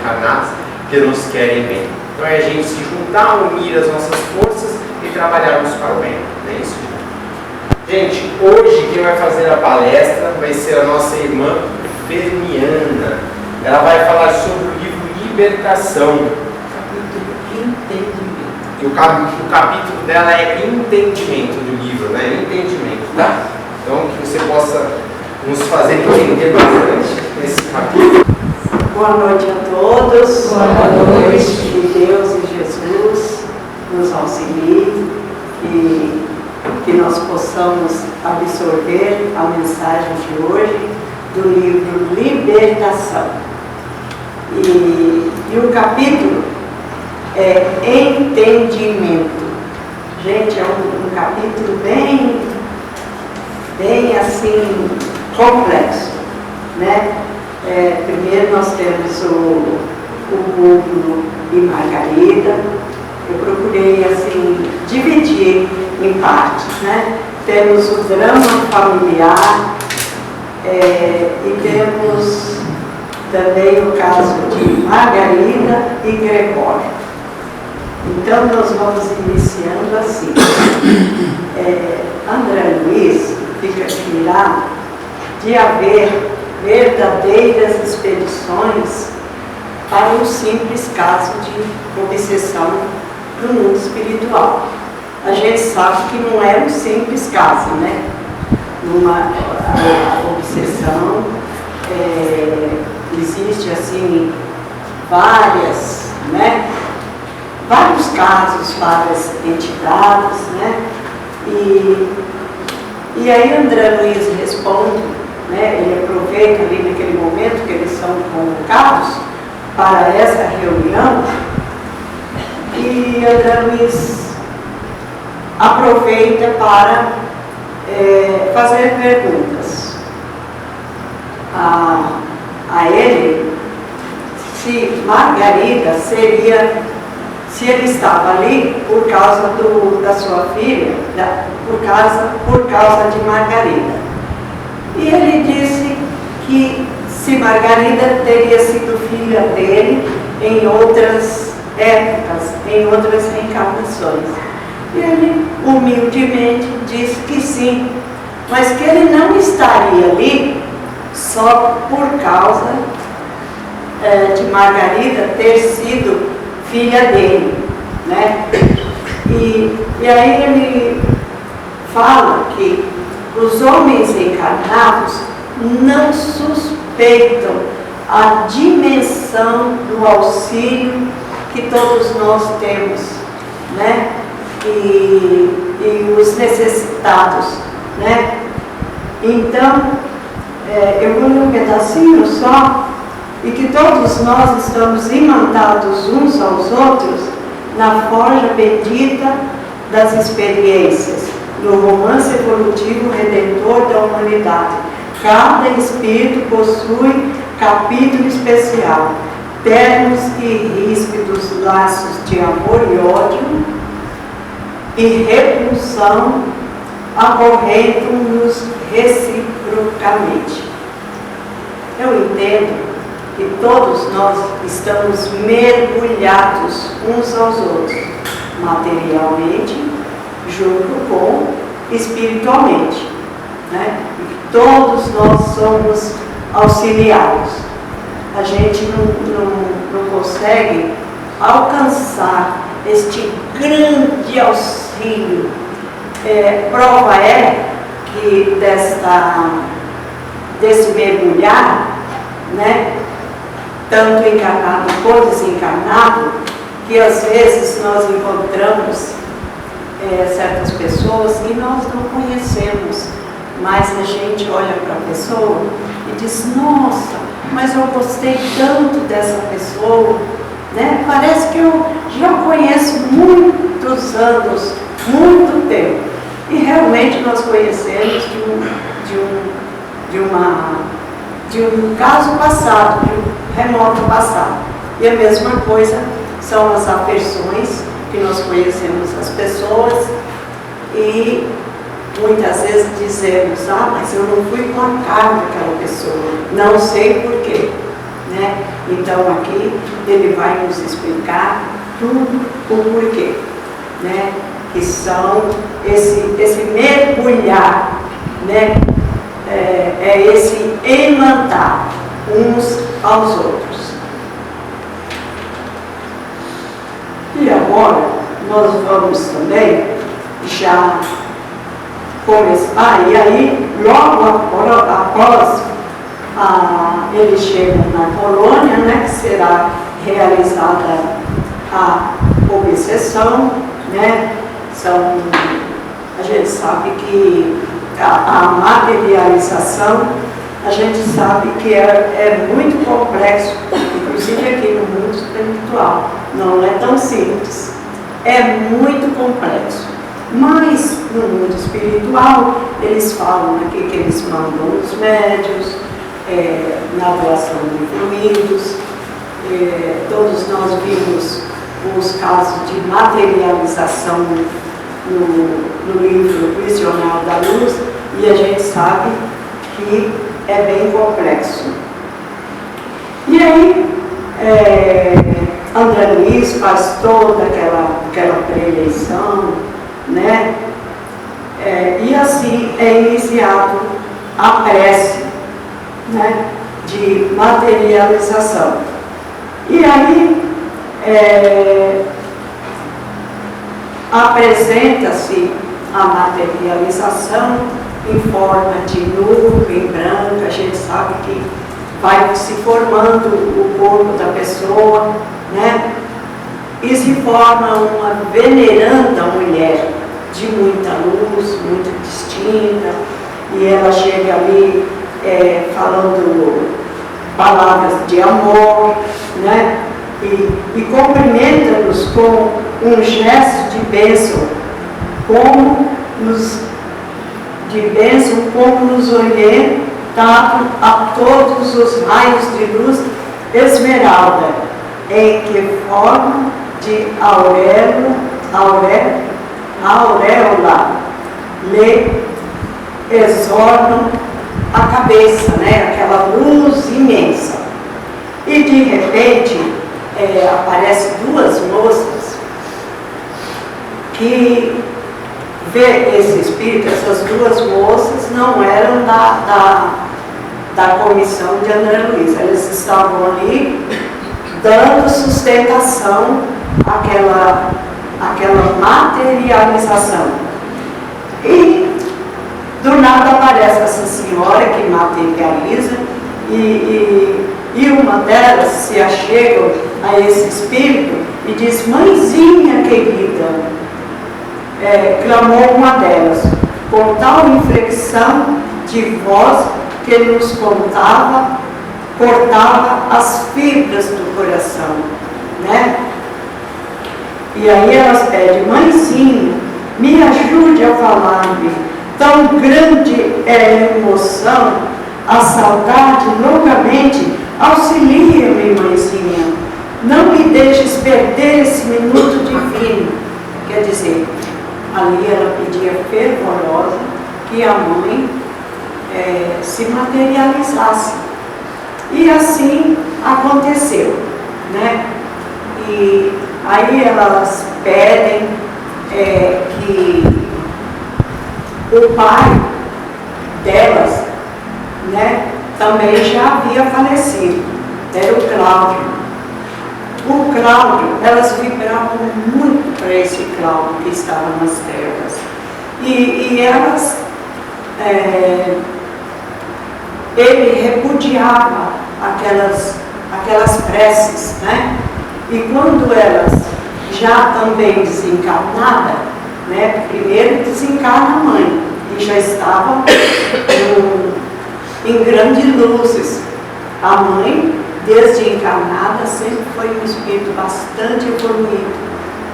encarnados que nos querem bem. Então é a gente se juntar, unir as nossas forças e trabalharmos para o bem. Não é isso? Gente, hoje quem vai fazer a palestra vai ser a nossa irmã Fermiana. Ela vai falar sobre o livro Libertação. Capítulo Entendimento. E o capítulo dela é Entendimento do livro, né? Entendimento, tá? Então que você possa nos fazer entender bastante nesse capítulo. Boa noite a todos. Boa noite. Que Deus e Jesus nos auxiliem e que nós possamos absorver a mensagem de hoje do livro Libertação. E o capítulo é Entendimento. Gente, é um capítulo bem assim, complexo, né? Primeiro nós temos o Rubro e Margarida. Eu procurei assim, dividir em partes, né? Temos o drama familiar e temos também o caso de Margarida e Gregório. Então nós vamos iniciando assim. André Luiz fica admirado de haver verdadeiras expedições para um simples caso de obsessão no mundo espiritual. A gente sabe que não é um simples caso, né? A obsessão, existe assim vários casos, várias entidades, né? E aí André Luiz responde, né? Ele aproveita ali naquele momento que eles são convocados para essa reunião, e André Luiz aproveita para fazer perguntas a ele se Margarida se ele estava ali por causa da sua filha, por causa de Margarida. E ele disse que se Margarida teria sido filha dele em outras épocas, em outras reencarnações. E ele humildemente disse que sim, mas que ele não estaria ali só por causa de Margarida ter sido filha dele, né? E aí ele fala que os homens encarnados não suspeitam a dimensão do auxílio que todos nós temos, né? E os necessitados, né? Então, eu vou num pedacinho só, e que todos nós estamos imantados uns aos outros na forja bendita das experiências, no romance evolutivo redentor da humanidade. Cada espírito possui capítulo especial, ternos e ríspidos laços de amor e ódio e repulsão acorrentam-nos reciprocamente. Eu entendo que todos nós estamos mergulhados uns aos outros, materialmente, junto com espiritualmente, né? E todos nós somos auxiliados. A gente não consegue alcançar este grande auxílio. Prova é que desse mergulhar, né, tanto encarnado quanto desencarnado, que às vezes nós encontramos certas pessoas que nós não conhecemos, mas a gente olha para a pessoa e diz: nossa, mas eu gostei tanto dessa pessoa, né? Parece que eu já conheço muitos anos, muito tempo. E realmente nós conhecemos de um caso passado, de um remoto passado. E a mesma coisa são as afeições, que nós conhecemos as pessoas e muitas vezes dizemos: ah, mas eu não fui com a cara daquela pessoa, não sei porquê, né? Então aqui ele vai nos explicar tudo o porquê, né? Que são esse mergulhar, né? É esse encantar uns aos outros. E agora nós vamos também já começar, e aí logo após eles chegam na colônia, né, que será realizada a obsessão, né? A gente sabe que a materialização, a gente sabe que é muito complexo, inclusive aqui no mundo espiritual, não é tão simples, é muito complexo. Mas no mundo espiritual, eles falam aqui que eles mandam os médios, na doação de fluidos, todos nós vimos os casos de materialização no livro Prisional da Luz, e a gente sabe que é bem complexo. E aí, André Luiz faz toda aquela preleição, né? E assim é iniciado a prece, né, de materialização. E aí apresenta-se a materialização em forma de nuvem branca. A gente sabe que vai se formando o corpo da pessoa, né? E se forma uma veneranda mulher de muita luz, muito distinta, e ela chega ali falando palavras de amor, né? E cumprimenta-nos com um gesto de bênção, como nos orientado a todos os raios de luz esmeralda, em que forma de auréola lhe exornam a cabeça, né? Aquela luz imensa. E de repente aparecem duas moças que vê esse espírito. Essas duas moças não eram da comissão de André Luiz, elas estavam ali dando sustentação àquela materialização. E do nada aparece essa senhora que materializa, e uma delas se achega a esse espírito e diz: mãezinha querida, clamou uma delas, com tal inflexão de voz que nos cortava as fibras do coração, né? E aí elas pedem: mãezinha, me ajude a falar-me, tão grande é a emoção, a saudade loucamente, auxilia-me, mãezinha, não me deixes perder esse minuto divino. Quer dizer, ali ela pedia fervorosa que a mãe se materializasse. E assim aconteceu, né? E aí elas pedem que o pai delas, né, também já havia falecido, era o Cláudio. O Cláudio, elas vibravam muito para esse Cláudio que estava nas trevas. E elas, ele repudiava aquelas preces, né? E quando elas já também desencarnadas, né, primeiro desencarna a mãe, e já estava em grandes luzes. A mãe, desde encarnada, sempre foi um espírito bastante evoluído.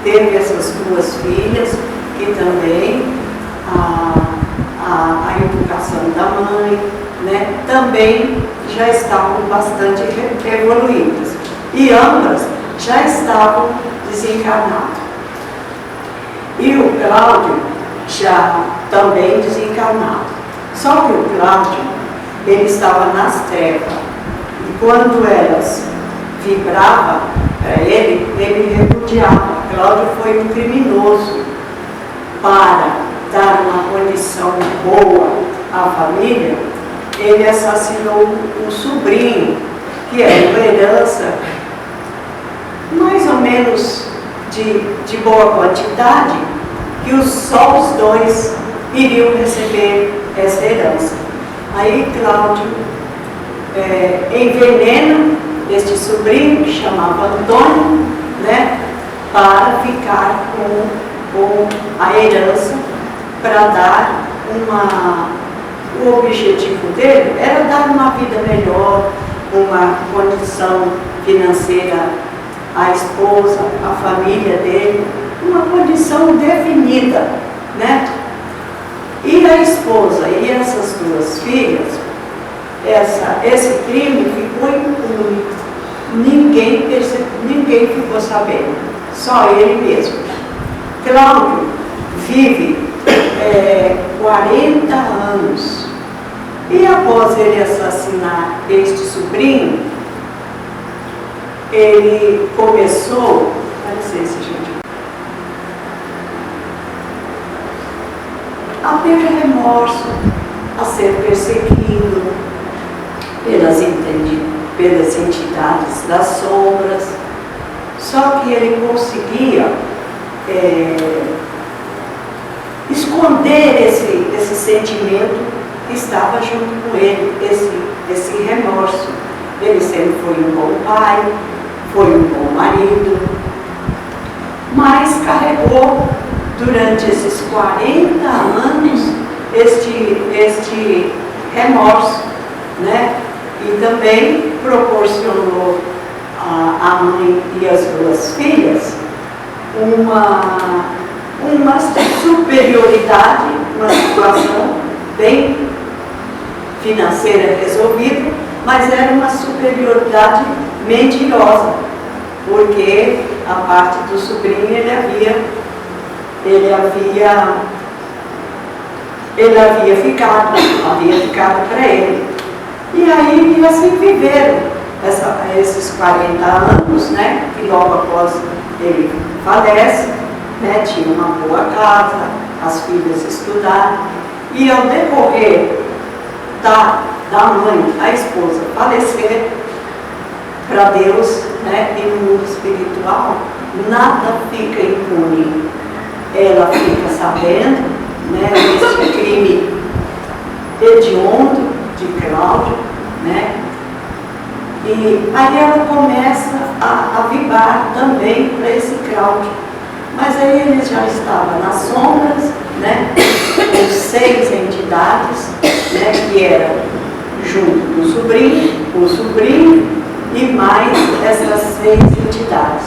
Teve essas duas filhas, que também a educação da mãe, né, também já estavam bastante evoluídas. E ambas já estavam desencarnadas. E o Cláudio já também desencarnado. Só que o Cláudio, ele estava nas trevas. E quando elas vibravam para ele repudiava. Cláudio foi um criminoso. Para dar uma condição boa à família, ele assassinou um sobrinho, que era uma herança mais ou menos de boa quantidade, que só os dois iriam receber essa herança. Aí Cláudio envenena este sobrinho, que chamava Antônio, né, para ficar com a herança, para dar o objetivo dele era dar uma vida melhor, uma condição financeira à esposa, à família dele, uma condição definida, né? E a esposa e essas duas filhas, esse crime ficou impune. Ninguém ficou sabendo, só ele mesmo. Cláudio vive 40 anos. E após ele assassinar este sobrinho, ele começou, dá licença, gente, a ter remorso, a ser perseguido pelas entidades das sombras. Só que ele conseguia esconder esse sentimento que estava junto com ele, esse remorso. Ele sempre foi um bom pai, foi um bom marido, mas carregou durante esses 40 anos este remorso, né? E também proporcionou à mãe e às duas filhas uma superioridade, uma situação bem financeira resolvida, mas era uma superioridade mentirosa, porque a parte do sobrinho ele havia ficado para ele. E aí assim viveram esses 40 anos, né, que logo após ele falece, né, tinha uma boa casa, as filhas estudaram, e ao decorrer da mãe, a esposa falecer, para Deus, né, e no mundo espiritual, nada fica impune. Ela fica sabendo, né, desse crime hediondo de Cláudio, né, e aí ela começa a vibrar também para esse Cláudio. Mas aí ele já estava nas sombras, né, com 6 entidades, né, que eram junto com o sobrinho e mais essas 6 entidades.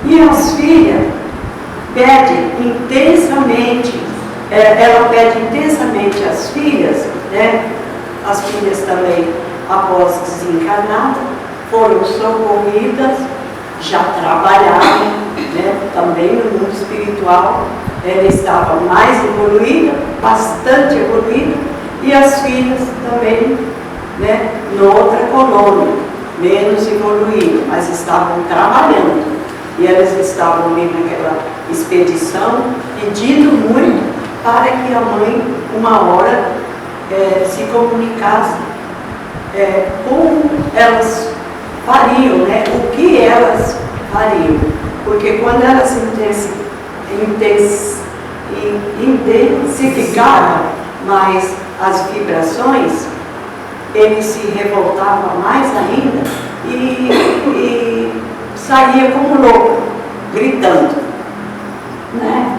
E as filhas pedem intensamente, ela pede intensamente às filhas, né, as filhas também, após desencarnar, foram socorridas, já trabalhavam, né, também no mundo espiritual. Ela estava mais evoluída, bastante evoluída, e as filhas também, né, noutra colônia, menos evoluída, mas estavam trabalhando. E elas estavam ali naquela expedição, pedindo muito para que a mãe, uma hora, se comunicasse como elas fariam, né, o que elas fariam. Porque quando elas intensificavam mais as vibrações, ele se revoltava mais ainda e saía como louco, gritando, né?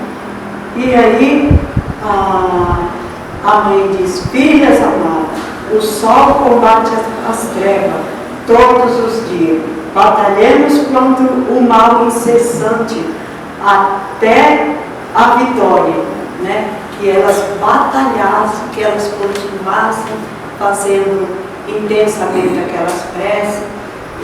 E aí a mãe diz: filhas amadas, o sol combate as trevas todos os dias. Batalhemos contra o mal incessante até a vitória, né? Que elas batalhassem, que elas continuassem fazendo intensamente aquelas preces.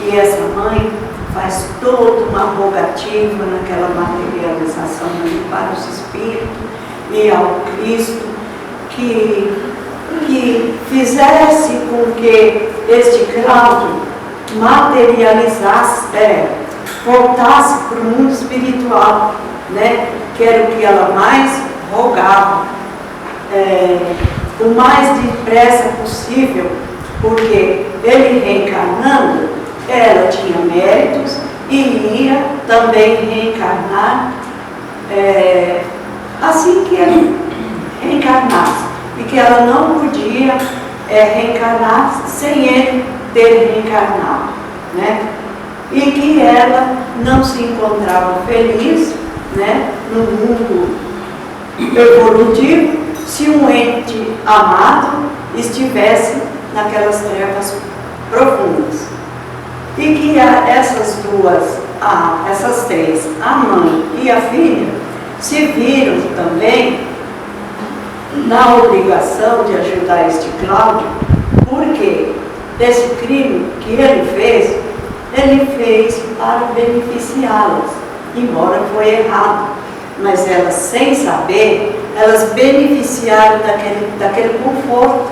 E essa mãe faz toda uma rogativa naquela materialização ali para os espíritos e ao Cristo que fizesse com que este Cláudio materializasse, voltasse para o mundo espiritual, né? Que era o que ela mais rogava, o mais depressa possível, porque ele reencarnando, ela tinha méritos e ia também reencarnar assim que ele reencarnasse, e que ela não podia reencarnar sem ele ter reencarnado, né? E que ela não se encontrava feliz, né, no mundo evolutivo se um ente amado estivesse naquelas trevas profundas. E que essas três, a mãe e a filha, se viram também na obrigação de ajudar este Cláudio, porque desse crime que ele fez para beneficiá-las, embora foi errado, mas elas, sem saber, elas beneficiaram daquele conforto.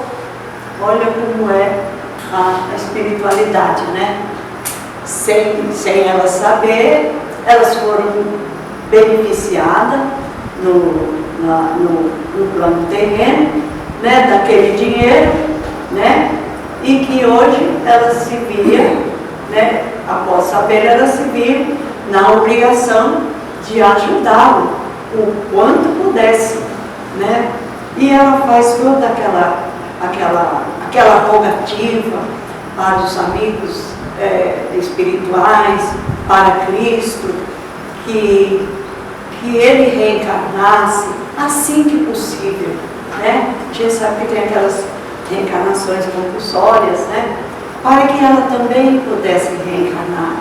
Olha como é a espiritualidade, né? Sem elas saber, elas foram beneficiadas no plano terreno, né, daquele dinheiro, né, e que hoje elas se viam, né, após saber, elas se viam na obrigação de ajudá-lo o quanto pudesse, né? E ela faz toda aquela rogativa para os amigos espirituais, para Cristo, que ele reencarnasse assim que possível, né? A gente sabe que tem aquelas reencarnações compulsórias, né? Para que ela também pudesse reencarnar.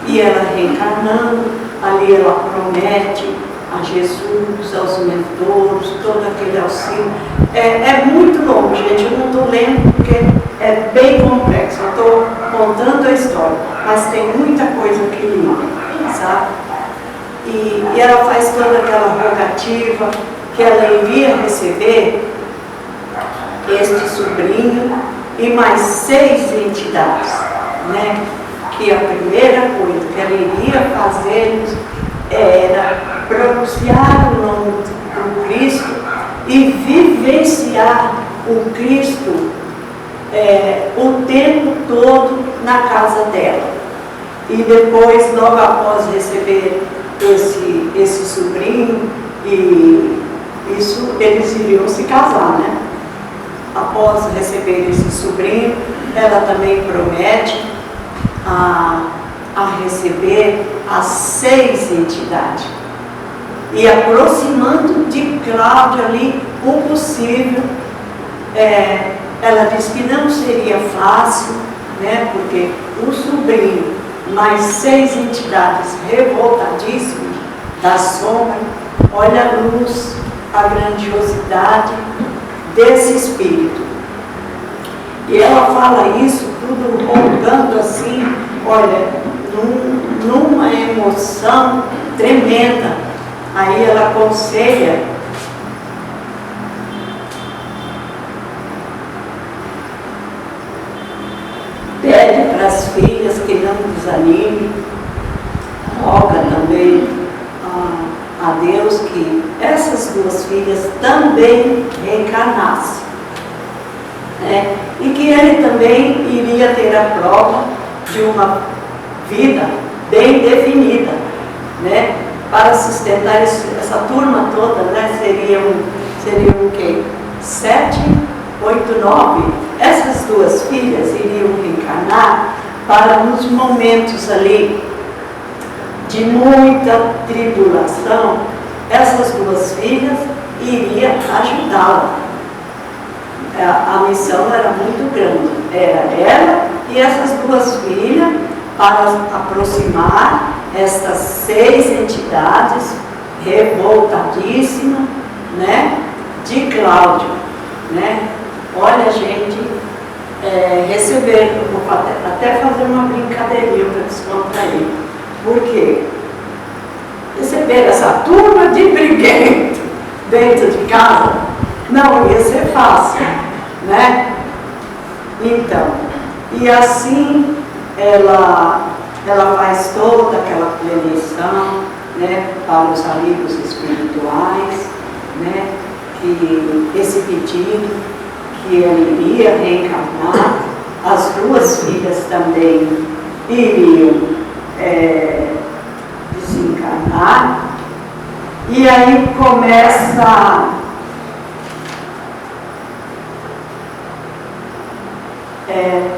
E ela reencarnando, ali ela promete a Jesus, aos mentores, todo aquele auxílio. É muito longo, gente, eu não estou lendo porque é bem complexo, eu estou contando a história, mas tem muita coisa que liga, sabe? E ela faz toda aquela rogativa que ela iria receber este sobrinho e mais 6 entidades, né? Que a primeira coisa que ela iria fazer era pronunciar o nome do Cristo e vivenciar o Cristo o tempo todo na casa dela. E depois, logo após receber esse sobrinho, e isso eles iriam se casar, né? Após receber esse sobrinho, ela também promete a receber as 6 entidades. E aproximando de Cláudia ali o possível, ela disse que não seria fácil, né? Porque o sobrinho, mais 6 entidades revoltadíssimas da sombra, olha a luz, a grandiosidade desse espírito. E ela fala isso tudo rogando assim, olha, numa emoção tremenda. Aí ela aconselha pede para as filhas que não desanimem, roga também a Deus que essas 2 filhas também reencarnassem, né? E que ele também iria ter a prova de uma vida bem definida, né? Para sustentar essa turma toda, né? Seriam o quê? 7, 8, 9. Essas 2 filhas iriam reencarnar para nos momentos ali de muita tribulação. Essas 2 filhas iriam ajudá-la. A missão era muito grande. Era ela e essas 2 filhas para aproximar estas 6 entidades revoltadíssimas, né, de Cláudio, né? Olha, gente, receber, eu vou até fazer uma brincadeirinha para descontrair. Por quê? Receber essa turma de briguento dentro de casa não ia ser fácil, né? Então, E assim ela faz toda aquela prevenção, né, para os amigos espirituais, né, que esse pedido que ele iria reencarnar, as duas filhas também iriam desencarnar, e aí começa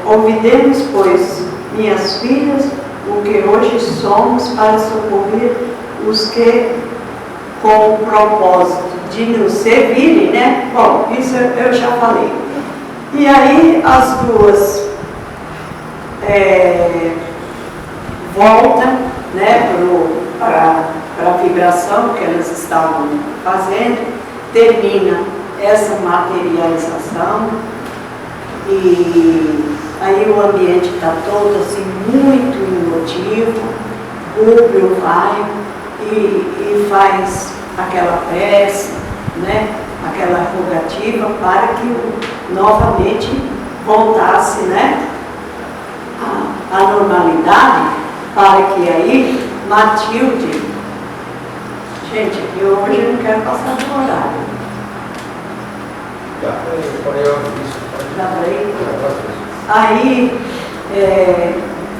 ouvidemos, pois, minhas filhas, o que hoje somos para socorrer os que, com o propósito de nos servirem, né? Bom, isso eu já falei. E aí as duas voltam, né, para a vibração que elas estavam fazendo, termina essa materialização e aí o ambiente está todo assim muito emotivo. Rubio vai e faz aquela prece, né, aquela rogativa para que novamente voltasse, né, a normalidade, para que aí Matilde, gente, eu hoje não quero passar do horário. Aí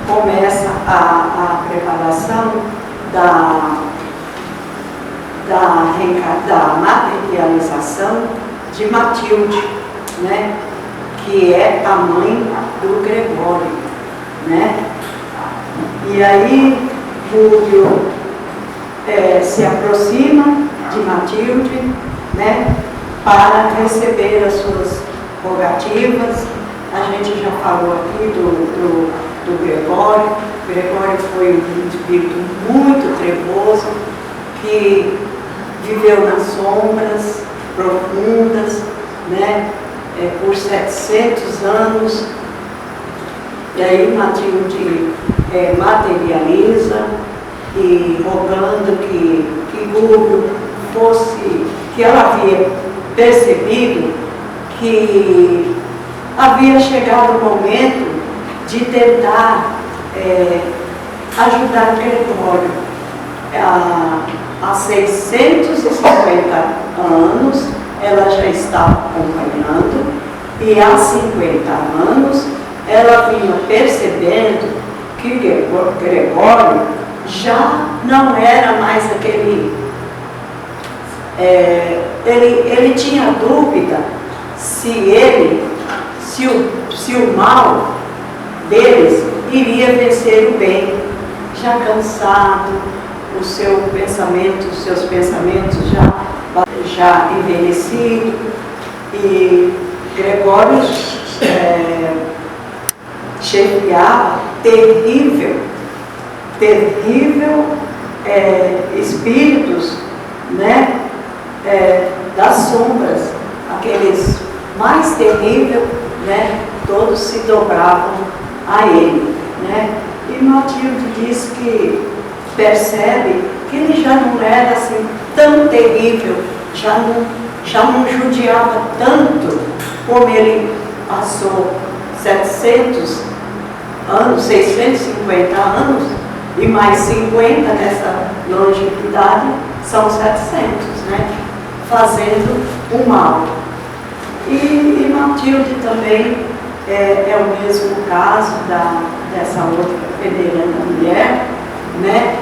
começa a preparação da materialização de Matilde, né, que é a mãe do Gregório, né? E aí Rubio se aproxima de Matilde, né, para receber as suas rogativas. A gente já falou aqui do Gregório. Gregório foi um espírito muito trevoso, que viveu nas sombras profundas, né, por 700 anos. E aí Matilde materializa e rogando que Rubio fosse, que ela havia percebido que havia chegado o momento de tentar ajudar Gregório. Há 650 anos ela já estava acompanhando, e há 50 anos ela vinha percebendo que Gregório já não era mais aquele. Ele tinha dúvida se o mal deles iria vencer o bem. Já cansado, os seus pensamentos já envelhecidos, e Gregório chefiava terrível espíritos, né, das sombras, aqueles mais terríveis, né, todos se dobravam a ele, né? E Matilde diz que percebe que ele já não era assim tão terrível, já não judiava tanto como ele passou 700 anos, 650 anos, e mais 50 nessa longevidade, são 700, né? Fazendo o mal. E Matilde também é o mesmo caso dessa outra veneranda mulher, né?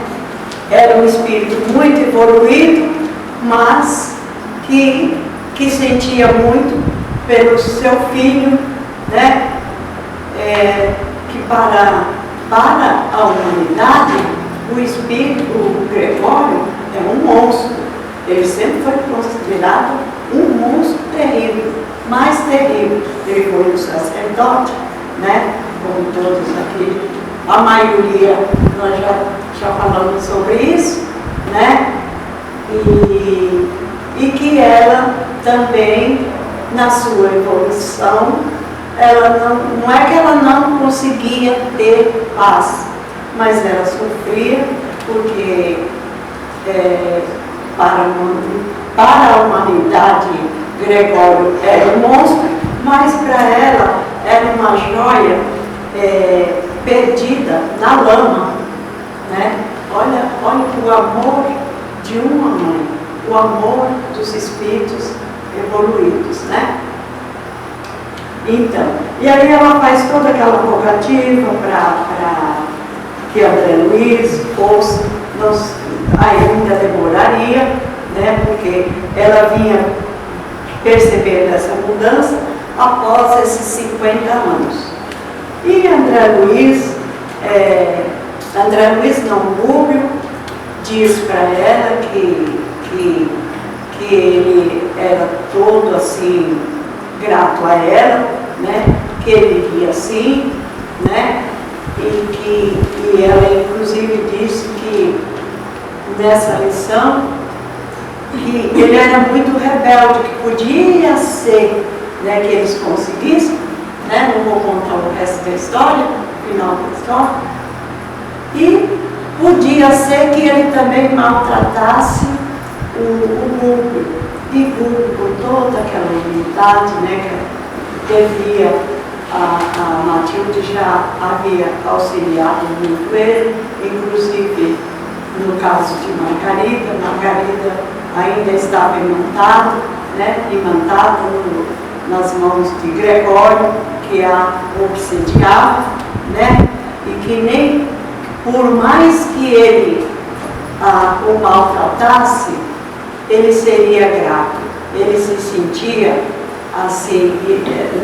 Era um espírito muito evoluído, mas que sentia muito pelo seu filho, né? Que para a humanidade, o Gregório é um monstro. Ele sempre foi considerado um monstro terrível, mais terrível. Ele foi um sacerdote, né? Como todos aqui, a maioria, nós já falamos sobre isso, né? E que ela também, na sua evolução, ela não é que ela não conseguia ter paz, mas ela sofria, porque para a humanidade Gregório era um monstro, mas para ela era uma joia ama, né? Olha o amor de uma mãe, o amor dos espíritos evoluídos, né? Então, e aí ela faz toda aquela rogativa para que André Luiz fosse, ainda demoraria, né? Porque ela vinha percebendo essa mudança após esses 50 anos. E André Luiz não, Rubio, diz para ela que ele era todo assim, grato a ela, né? Que ele via assim, né? E ela inclusive disse que nessa lição que ele era muito rebelde, que podia ser, né, que eles conseguissem, né? Não vou contar o resto da história, o final da história, e podia ser que ele também maltratasse o Rubio, e Rubio, com toda aquela humildade, né, que devia, a Matilde já havia auxiliado muito ele, inclusive no caso de Margarida ainda estava imantada, né, nas mãos de Gregório, que a obsediava, né, e que nem, por mais que ele o maltratasse, ele seria grato, ele se sentia assim,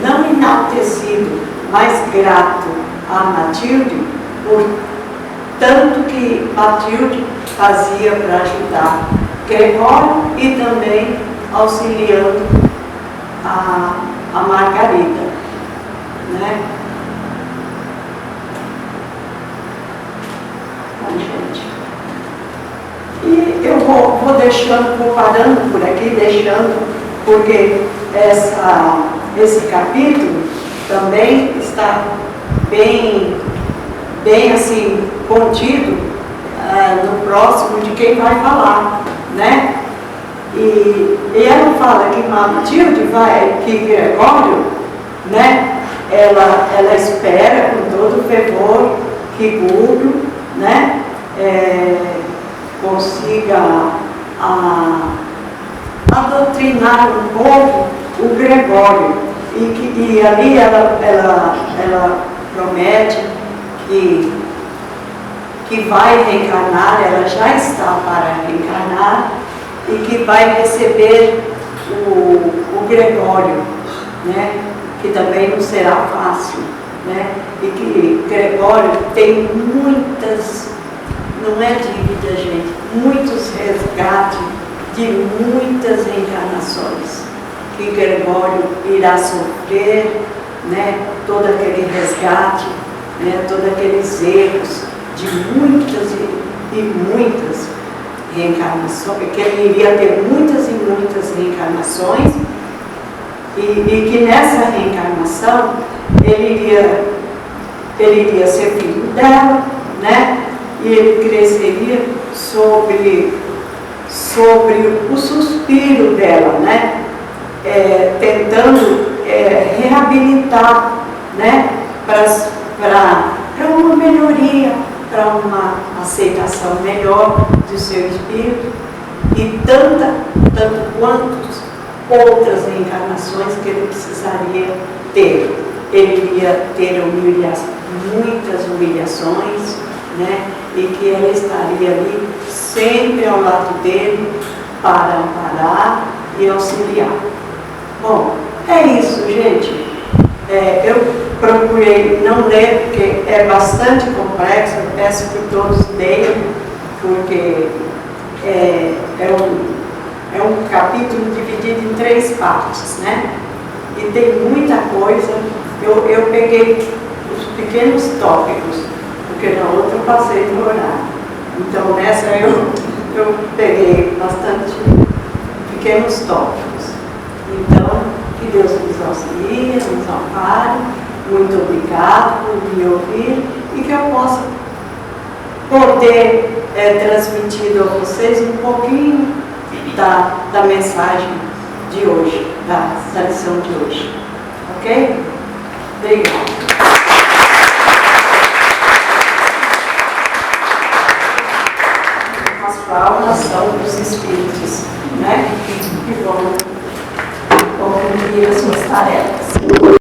não enaltecido, mas grato a Matilde por tanto que Matilde fazia para ajudar Gregório e também auxiliando a Margarida, né? Bom, gente, e eu vou parando por aqui, porque esse capítulo também está bem assim, contido no próximo de quem vai falar, né? E ela fala que Matilde que Gregório, né? Ela espera com todo o fervor que Rubio, né? Consiga adoutrinar um pouco o Gregório, e ali ela promete que vai reencarnar, ela já está para reencarnar, e que vai receber o Gregório, né? Que também não será fácil, né? E que Gregório tem muitas, não é dívida, gente, muitos resgates de muitas reencarnações que Gregório irá sofrer, né? Todo aquele resgate, né? Todos aqueles erros de muitas e muitas reencarnações, que ele iria ter muitas e muitas reencarnações, e que nessa reencarnação ele iria ser filho dela, né? E ele cresceria sobre o suspiro dela, né? Tentando reabilitar, né? Para uma melhoria, para uma aceitação melhor do seu espírito, e tanto quantas outras reencarnações que ele precisaria ter. Ele iria ter muitas humilhações, né? E que ela estaria ali sempre ao lado dele para amparar e auxiliar. Bom, é isso, gente. Eu procurei não ler, porque é bastante complexo. Eu peço que todos leiam, porque é um capítulo dividido em 3 partes, né? E tem muita coisa. Eu peguei os pequenos tópicos, porque na outra eu passei do horário. Então nessa eu peguei bastante pequenos tópicos. Então, que Deus nos auxilie, nos ampare. Muito obrigado por me ouvir, e que eu possa poder transmitir a vocês um pouquinho da mensagem de hoje, da lição de hoje. Ok? Obrigada. as flautas são dos espíritos, né? Que vão cumprir as suas tarefas.